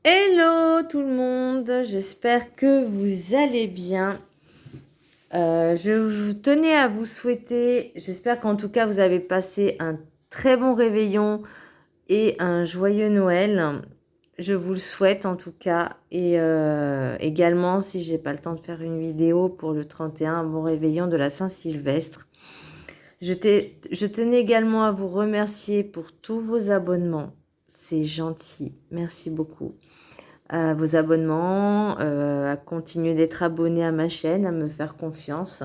Hello tout le monde, j'espère que vous allez bien. Je tenais à vous souhaiter, j'espère qu'en tout cas vous avez passé un très bon réveillon et un joyeux Noël. Je vous le souhaite en tout cas. Et également, si j'ai pas le temps de faire une vidéo pour le 31, un bon réveillon de la Saint-Sylvestre. Je tenais également à vous remercier pour tous vos abonnements. C'est gentil, merci beaucoup. Vos abonnements, à continuer d'être abonné à ma chaîne, à me faire confiance.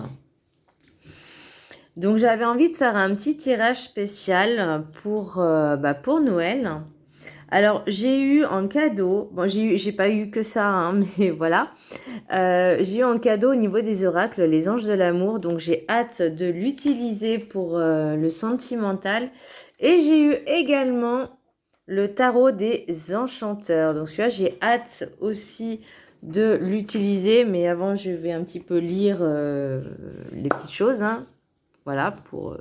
Donc j'avais envie de faire un petit tirage spécial pour Noël. Alors j'ai eu en cadeau, bon j'ai pas eu que ça, hein, mais voilà. J'ai eu en cadeau au niveau des oracles les anges de l'amour, donc j'ai hâte de l'utiliser pour le sentimental. Et j'ai eu également le tarot des enchanteurs. Donc celui-là, j'ai hâte aussi de l'utiliser. Mais avant, je vais un petit peu lire les petites choses. Hein. Voilà, pour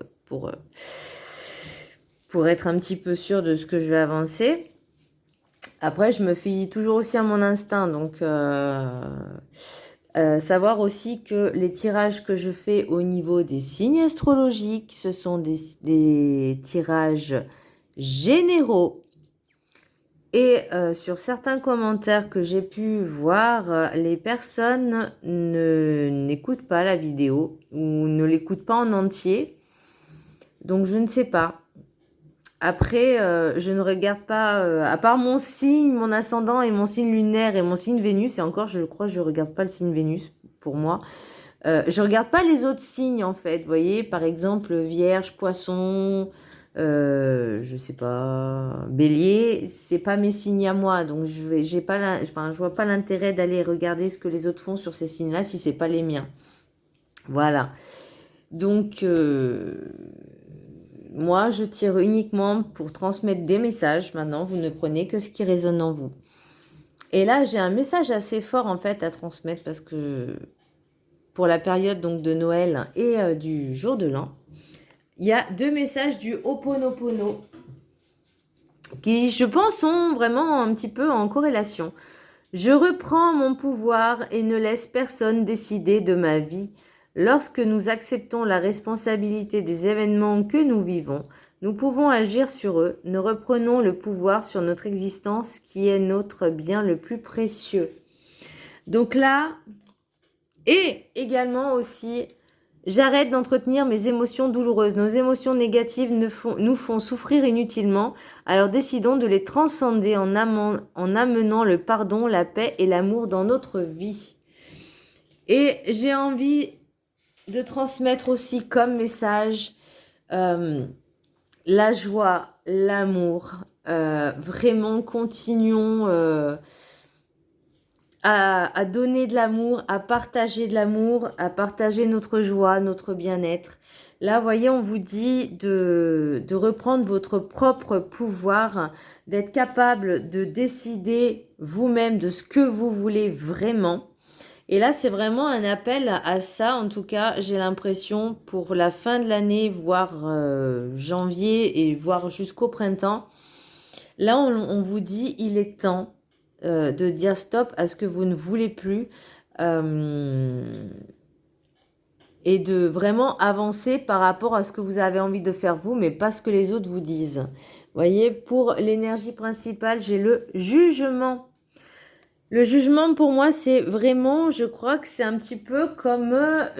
être un petit peu sûr de ce que je vais avancer. Après, je me fie toujours aussi à mon instinct. Donc, savoir aussi que les tirages que je fais au niveau des signes astrologiques, ce sont des tirages généraux. Et sur certains commentaires que j'ai pu voir, les personnes n'écoutent pas la vidéo ou ne l'écoutent pas en entier. Donc je ne sais pas. Après, je ne regarde pas, à part mon signe, mon ascendant et mon signe lunaire et mon signe Vénus, et encore, je crois que je ne regarde pas le signe Vénus pour moi. Je ne regarde pas les autres signes en fait. Vous voyez, par exemple, Vierge, Poisson, je sais pas, Bélier, c'est pas mes signes à moi, donc j'ai pas je vois pas l'intérêt d'aller regarder ce que les autres font sur ces signes-là si c'est pas les miens. Voilà. Donc moi, je tire uniquement pour transmettre des messages. Maintenant, vous ne prenez que ce qui résonne en vous. Et là, j'ai un message assez fort en fait à transmettre parce que pour la période donc de Noël et du jour de l'an, il y a deux messages du Ho'oponopono qui, je pense, sont vraiment un petit peu en corrélation. Je reprends mon pouvoir et ne laisse personne décider de ma vie. Lorsque nous acceptons la responsabilité des événements que nous vivons, nous pouvons agir sur eux. Nous reprenons le pouvoir sur notre existence qui est notre bien le plus précieux. Donc là, et également aussi, j'arrête d'entretenir mes émotions douloureuses. Nos émotions négatives nous font souffrir inutilement. Alors décidons de les transcender en amenant le pardon, la paix et l'amour dans notre vie. Et j'ai envie de transmettre aussi comme message la joie, l'amour. Vraiment, continuons à donner de l'amour, à partager notre joie, notre bien-être. Là, voyez, on vous dit de reprendre votre propre pouvoir, d'être capable de décider vous-même de ce que vous voulez vraiment. Et là, c'est vraiment un appel à ça. En tout cas, j'ai l'impression pour la fin de l'année, voire janvier et voire jusqu'au printemps. Là, on vous dit, il est temps de dire stop à ce que vous ne voulez plus et de vraiment avancer par rapport à ce que vous avez envie de faire vous, mais pas ce que les autres vous disent. Vous voyez, pour l'énergie principale, j'ai le jugement. Le jugement, pour moi, c'est vraiment, je crois que c'est un petit peu comme,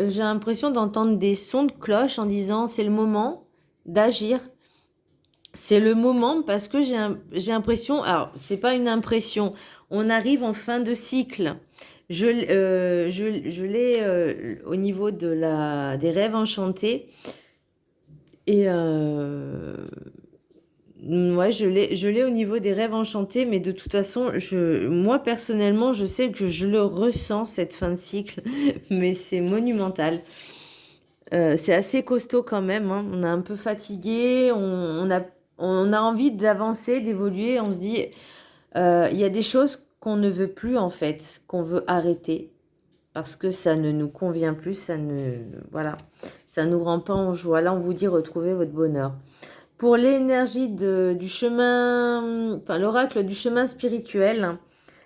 j'ai l'impression d'entendre des sons de cloche en disant, c'est le moment d'agir. C'est le moment parce que j'ai l'impression, alors c'est pas une impression, on arrive en fin de cycle. Je l'ai au niveau des rêves enchantés et ouais, je l'ai au niveau des rêves enchantés, mais de toute façon, moi personnellement, je sais que je le ressens cette fin de cycle, mais c'est monumental. C'est assez costaud quand même, hein. On est un peu fatigué, on a envie d'avancer, d'évoluer. On se dit, il y a des choses qu'on ne veut plus en fait, qu'on veut arrêter parce que ça ne nous convient plus, voilà, ça nous rend pas en joie. Là, on vous dit retrouvez votre bonheur. Pour l'énergie du chemin, enfin l'oracle du chemin spirituel,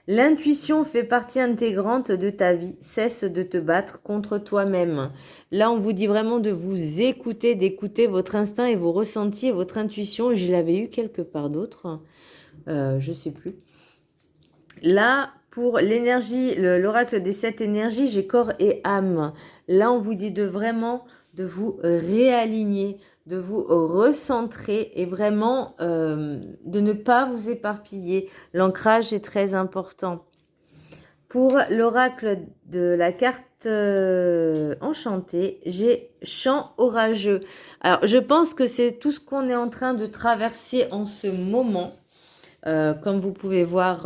L'intuition fait partie intégrante de ta vie. Cesse de te battre contre toi-même. Là, on vous dit vraiment de vous écouter, d'écouter votre instinct et vos ressentis et votre intuition. Je l'avais eu quelque part d'autre. Je sais plus. Là, pour l'énergie, l'oracle des 7 énergies, j'ai corps et âme. Là, on vous dit de vraiment de vous réaligner, de vous recentrer et vraiment de ne pas vous éparpiller. L'ancrage est très important. Pour l'oracle de la carte enchantée, j'ai chant orageux. Alors, je pense que c'est tout ce qu'on est en train de traverser en ce moment. Comme vous pouvez voir,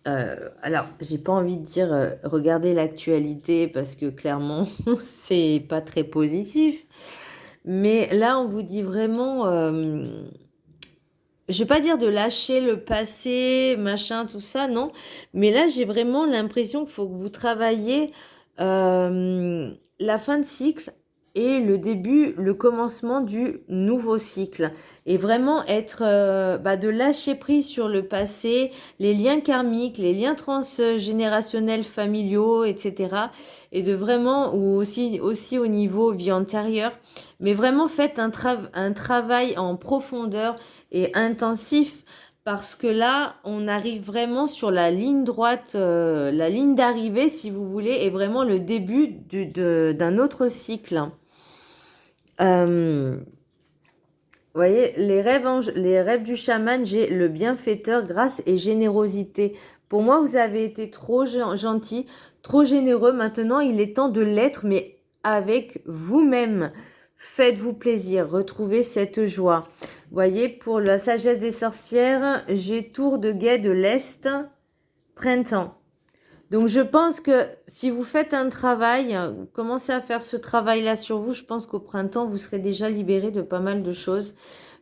alors, j'ai pas envie de dire regardez l'actualité parce que clairement, c'est pas très positif. Mais là, on vous dit vraiment, je vais pas dire de lâcher le passé, machin, tout ça, non. Mais là, j'ai vraiment l'impression qu'il faut que vous travailliez la fin de cycle et le début, le commencement du nouveau cycle. Et vraiment être, de lâcher prise sur le passé, les liens karmiques, les liens transgénérationnels, familiaux, etc. Et de vraiment, ou aussi au niveau vie antérieure, mais vraiment faites un travail en profondeur et intensif parce que là, on arrive vraiment sur la ligne droite, la ligne d'arrivée, si vous voulez, et vraiment le début d'un autre cycle. Vous voyez, les rêves du chaman, j'ai le bienfaiteur, grâce et générosité. Pour moi, vous avez été trop gentil, trop généreux. Maintenant, il est temps de l'être, mais avec vous-même. Faites-vous plaisir, retrouvez cette joie. Vous voyez, pour la sagesse des sorcières, j'ai tour de guet de l'Est, printemps. Donc, je pense que si vous faites un travail, vous commencez à faire ce travail-là sur vous, je pense qu'au printemps, vous serez déjà libéré de pas mal de choses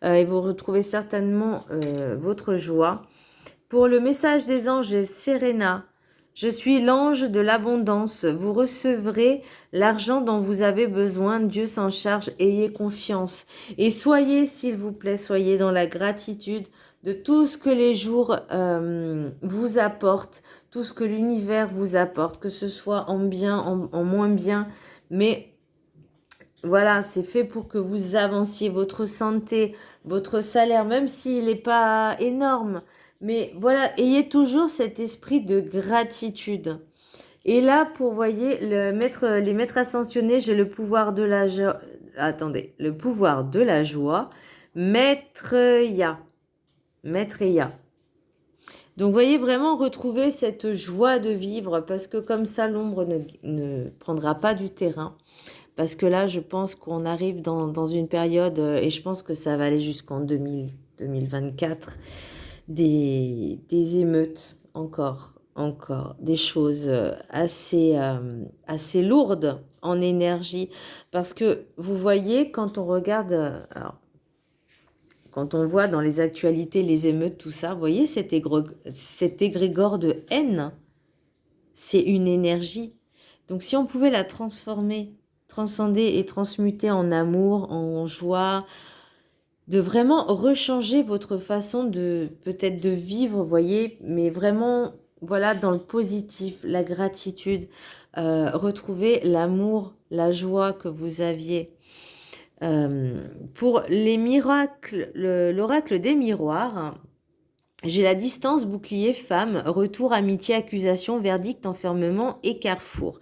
et vous retrouvez certainement votre joie. Pour le message des anges, j'ai Serena. Je suis l'ange de l'abondance. Vous recevrez l'argent dont vous avez besoin. Dieu s'en charge. Ayez confiance. Et soyez, s'il vous plaît, soyez dans la gratitude de tout ce que les jours vous apportent, tout ce que l'univers vous apporte, que ce soit en bien, en moins bien. Mais voilà, c'est fait pour que vous avanciez votre santé, votre salaire, même s'il n'est pas énorme. Mais voilà, ayez toujours cet esprit de gratitude. Et là, pour, voyez, les maîtres ascensionnés, j'ai le pouvoir de la joie. Attendez, le pouvoir de la joie. Maître Ya. Maître Ya. Donc, voyez, vraiment retrouver cette joie de vivre parce que comme ça, l'ombre ne prendra pas du terrain. Parce que là, je pense qu'on arrive dans une période, et je pense que ça va aller jusqu'en 2024, des émeutes encore, des choses assez lourdes en énergie. Parce que vous voyez, quand on regarde, alors, quand on voit dans les actualités les émeutes, tout ça, vous voyez cet égrégore de haine, c'est une énergie. Donc si on pouvait la transformer, transcender et transmuter en amour, en joie, de vraiment rechanger votre façon de peut-être de vivre, vous voyez, mais vraiment, voilà, dans le positif, la gratitude, retrouver l'amour, la joie que vous aviez. Pour les miracles, l'oracle des miroirs, j'ai la distance, bouclier, femme, retour, amitié, accusation, verdict, enfermement et carrefour.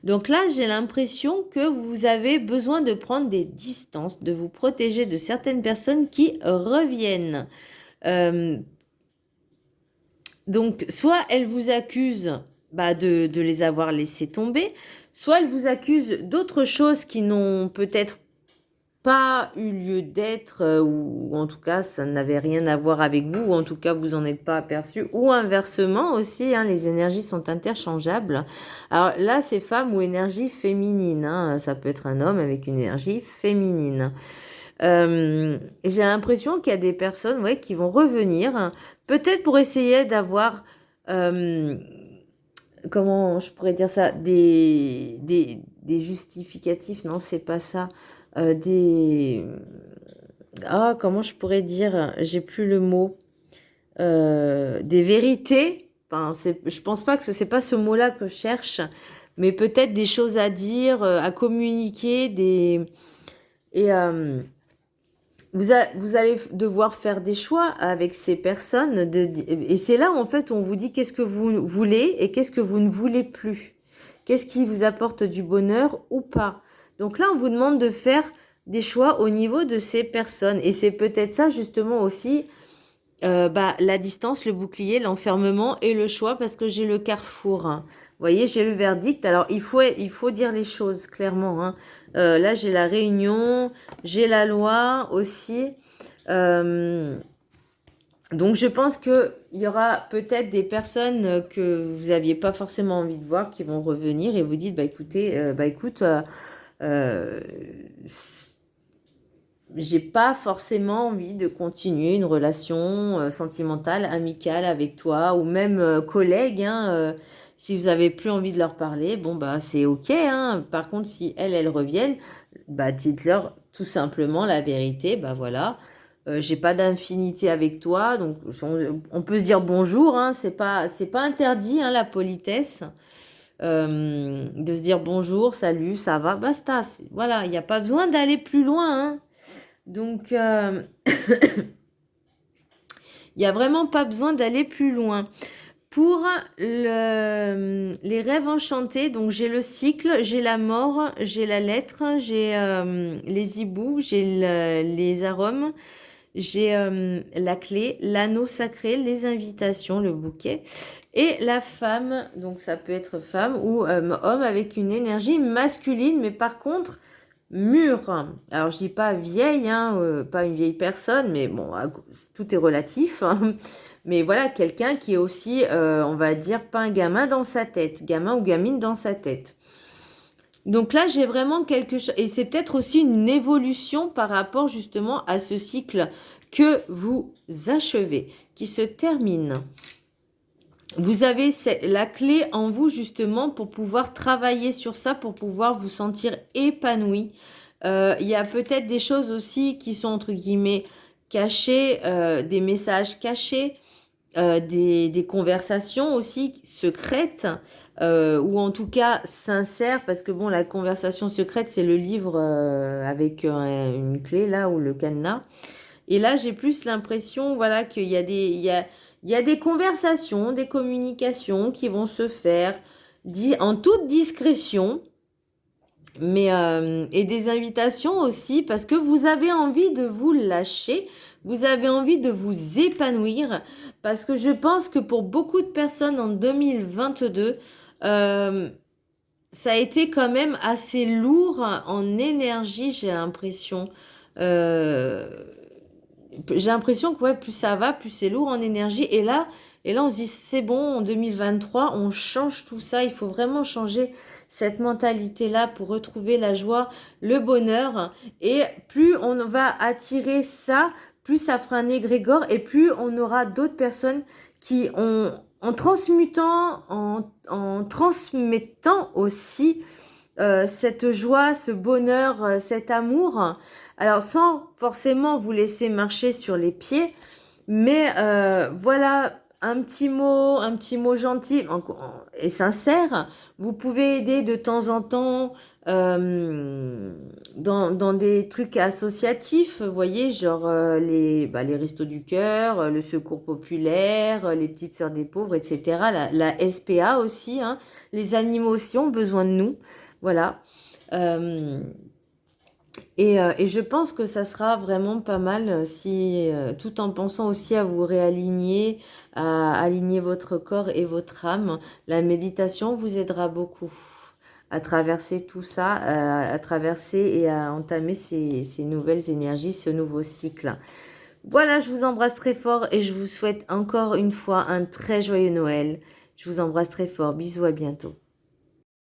Donc là, j'ai l'impression que vous avez besoin de prendre des distances, de vous protéger de certaines personnes qui reviennent. Donc, soit elles vous accusent de les avoir laissés tomber, soit elles vous accusent d'autres choses qui n'ont peut-être pas eu lieu d'être, ou en tout cas ça n'avait rien à voir avec vous, ou en tout cas vous en êtes pas aperçu, ou inversement aussi, hein, les énergies sont interchangeables. Alors là c'est femme ou énergie féminine, hein, ça peut être un homme avec une énergie féminine. Et j'ai l'impression qu'il y a des personnes, ouais, qui vont revenir, hein, peut-être pour essayer d'avoir, comment je pourrais dire ça, des justificatifs, non c'est pas ça. Des... Ah, comment je pourrais dire? J'ai plus le mot. des vérités. Enfin, je pense pas que c'est pas ce mot-là que je cherche, mais peut-être des choses à dire, à communiquer, et vous allez devoir faire des choix avec ces personnes, et c'est là en fait où on vous dit qu'est-ce que vous voulez et qu'est-ce que vous ne voulez plus. Qu'est-ce qui vous apporte du bonheur ou pas. Donc là, on vous demande de faire des choix au niveau de ces personnes. Et c'est peut-être ça justement aussi, la distance, le bouclier, l'enfermement et le choix, parce que j'ai le carrefour, hein. Vous voyez, j'ai le verdict. Alors, il faut dire les choses clairement, hein. Là, j'ai la réunion, j'ai la loi aussi. Euh, donc, je pense qu'il y aura peut-être des personnes que vous n'aviez pas forcément envie de voir qui vont revenir et vous dites, bah écoutez, écoute, euh, j'ai pas forcément envie de continuer une relation sentimentale, amicale avec toi, ou même collègue, hein, si vous avez plus envie de leur parler, bon bah c'est ok, hein. Par contre, si elles reviennent, bah dites-leur tout simplement la vérité, bah voilà. J'ai pas d'infinité avec toi, donc on peut se dire bonjour, hein, c'est pas interdit, hein, la politesse, de se dire bonjour, salut, ça va, basta. Voilà, il n'y a pas besoin d'aller plus loin, hein. Donc, il n'y a vraiment pas besoin d'aller plus loin. Pour les rêves enchantés, donc j'ai le cycle, j'ai la mort, j'ai la lettre, j'ai les hiboux, j'ai les arômes, j'ai la clé, l'anneau sacré, les invitations, le bouquet. Et la femme, donc ça peut être femme ou homme avec une énergie masculine, mais par contre mûre. Alors je dis pas vieille, hein, pas une vieille personne, mais bon, tout est relatif, hein. Mais voilà, quelqu'un qui est aussi, on va dire, pas un gamin dans sa tête, gamin ou gamine dans sa tête. Donc là, j'ai vraiment quelque chose, et c'est peut-être aussi une évolution par rapport justement à ce cycle que vous achevez, qui se termine. Vous avez la clé en vous justement pour pouvoir travailler sur ça, pour pouvoir vous sentir épanoui. Il y a peut-être des choses aussi qui sont entre guillemets cachées, des messages cachés, des conversations aussi secrètes, ou en tout cas sincères, parce que bon, la conversation secrète, c'est le livre avec une clé là, ou le cadenas. Et là, j'ai plus l'impression, voilà, qu'il y a des conversations, des communications qui vont se faire en toute discrétion, mais et des invitations aussi, parce que vous avez envie de vous lâcher, vous avez envie de vous épanouir, parce que je pense que pour beaucoup de personnes en 2022, euh, ça a été quand même assez lourd en énergie, j'ai l'impression. Euh, j'ai l'impression que ouais, plus ça va, plus c'est lourd en énergie. Et là, on se dit, c'est bon, en 2023, on change tout ça. Il faut vraiment changer cette mentalité-là pour retrouver la joie, le bonheur. Et plus on va attirer ça, plus ça fera un égrégore et plus on aura d'autres personnes qui ont, en transmettant aussi cette joie, ce bonheur, cet amour. Alors, sans forcément vous laisser marcher sur les pieds, mais voilà, un petit mot gentil et sincère. Vous pouvez aider de temps en temps dans des trucs associatifs, vous voyez, genre les Restos du Cœur, le Secours Populaire, les Petites Sœurs des Pauvres, etc. La SPA aussi, hein. Les animaux aussi ont besoin de nous. Voilà. Euh, et je pense que ça sera vraiment pas mal si, tout en pensant aussi à vous réaligner, à aligner votre corps et votre âme, la méditation vous aidera beaucoup à traverser tout ça, à traverser et à entamer ces nouvelles énergies, ce nouveau cycle. Voilà, je vous embrasse très fort et je vous souhaite encore une fois un très joyeux Noël. Je vous embrasse très fort. Bisous, à bientôt.